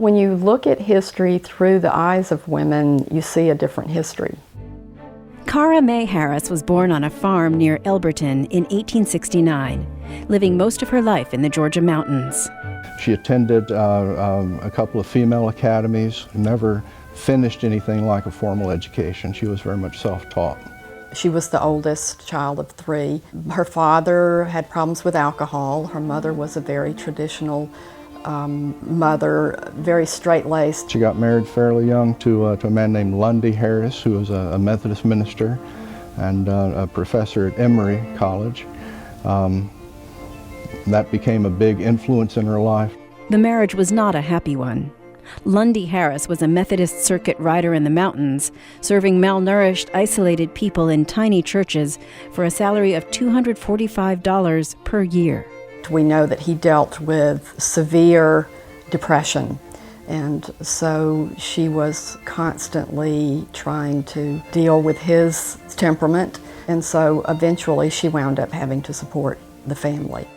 When you look at history through the eyes of women, you see a different history. Corra Mae Harris was born on a farm near Elberton in 1869, living most of her life in the Georgia mountains. She attended a couple of female academies, never finished anything like a formal education. She was very much self-taught. She was the oldest child of 3. Her father had problems with alcohol. Her mother was a very traditional mother, very straight-laced. She got married fairly young to a man named Lundy Harris, who was a Methodist minister and a professor at Emory College. That became a big influence in her life. The marriage was not a happy one. Lundy Harris was a Methodist circuit rider in the mountains, serving malnourished, isolated people in tiny churches for a salary of $245 per year. We know that he dealt with severe depression, and so she was constantly trying to deal with his temperament, and so eventually she wound up having to support the family.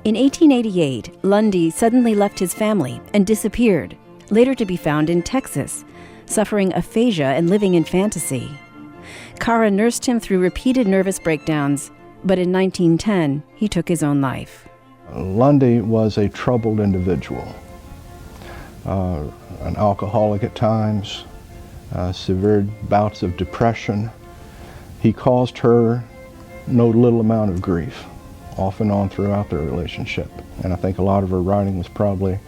In 1888, Lundy suddenly left his family and disappeared, later to be found in Texas, suffering aphasia and living in fantasy. Corra nursed him through repeated nervous breakdowns, but in 1910, he took his own life. Lundy was a troubled individual, an alcoholic at times, severe bouts of depression. He caused her no little amount of grief, off and on throughout their relationship. And I think a lot of her writing was probably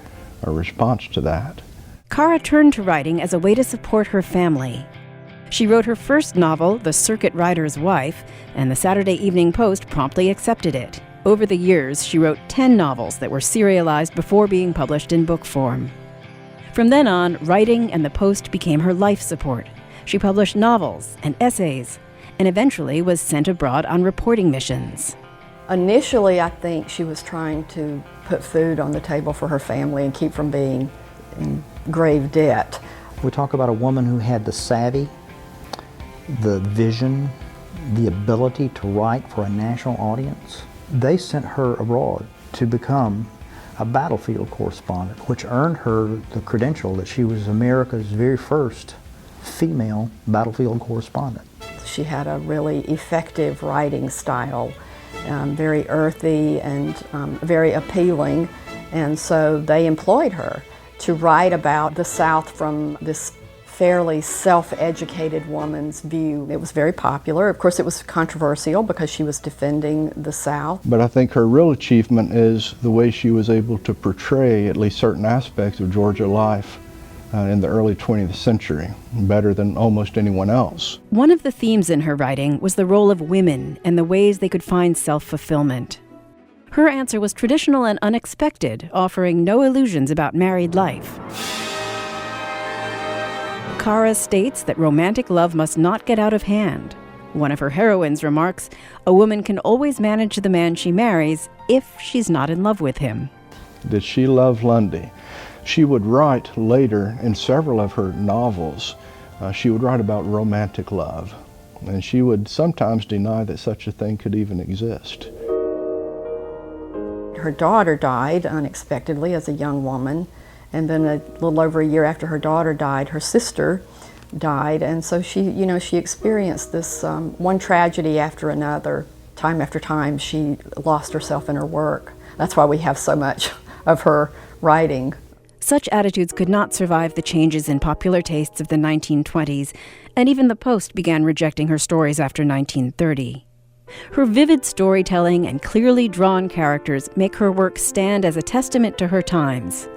a response to that. Corra turned to writing as a way to support her family. She wrote her first novel, The Circuit Rider's Wife, and the Saturday Evening Post promptly accepted it. Over the years, she wrote 10 novels that were serialized before being published in book form. From then on, writing and the Post became her life support. She published novels and essays, and eventually was sent abroad on reporting missions. Initially, I think she was trying to put food on the table for her family and keep from being in grave debt. We talk about a woman who had the savvy, the vision, the ability to write for a national audience. They sent her abroad to become a battlefield correspondent, which earned her the credential that she was America's very first female battlefield correspondent. She had a really effective writing style, very earthy and very appealing, and so they employed her to write about the South from this fairly self-educated woman's view. It was very popular. Of course, it was controversial because she was defending the South. But I think her real achievement is the way she was able to portray at least certain aspects of Georgia life in the early 20th century, better than almost anyone else. One of the themes in her writing was the role of women and the ways they could find self-fulfillment. Her answer was traditional and unexpected, offering no illusions about married life. Corra states that romantic love must not get out of hand. One of her heroines remarks, "A woman can always manage the man she marries if she's not in love with him." Did she love Lundy? She would write later in several of her novels, she would write about romantic love, and she would sometimes deny that such a thing could even exist. Her daughter died unexpectedly as a young woman, and then a little over a year after her daughter died, her sister died, and so she experienced this one tragedy after another. Time after time, she lost herself in her work. That's why we have so much of her writing. Such attitudes could not survive the changes in popular tastes of the 1920s, and even the Post began rejecting her stories after 1930. Her vivid storytelling and clearly drawn characters make her work stand as a testament to her times,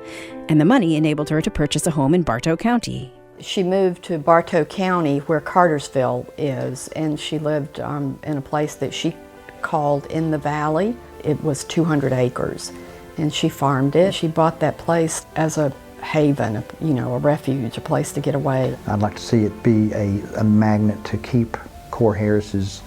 and the money enabled her to purchase a home in Bartow County. She moved to Bartow County, where Cartersville is, and she lived in a place that she called In the Valley. It was 200 acres, and she farmed it. She bought that place as a haven, a refuge, a place to get away. I'd like to see it be a magnet to keep Corra Harris's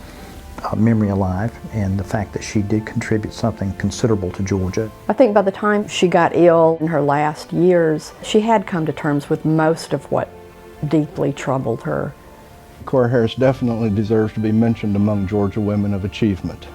memory alive, and the fact that she did contribute something considerable to Georgia. I think by the time she got ill in her last years, she had come to terms with most of what deeply troubled her. Corra Harris definitely deserves to be mentioned among Georgia women of achievement.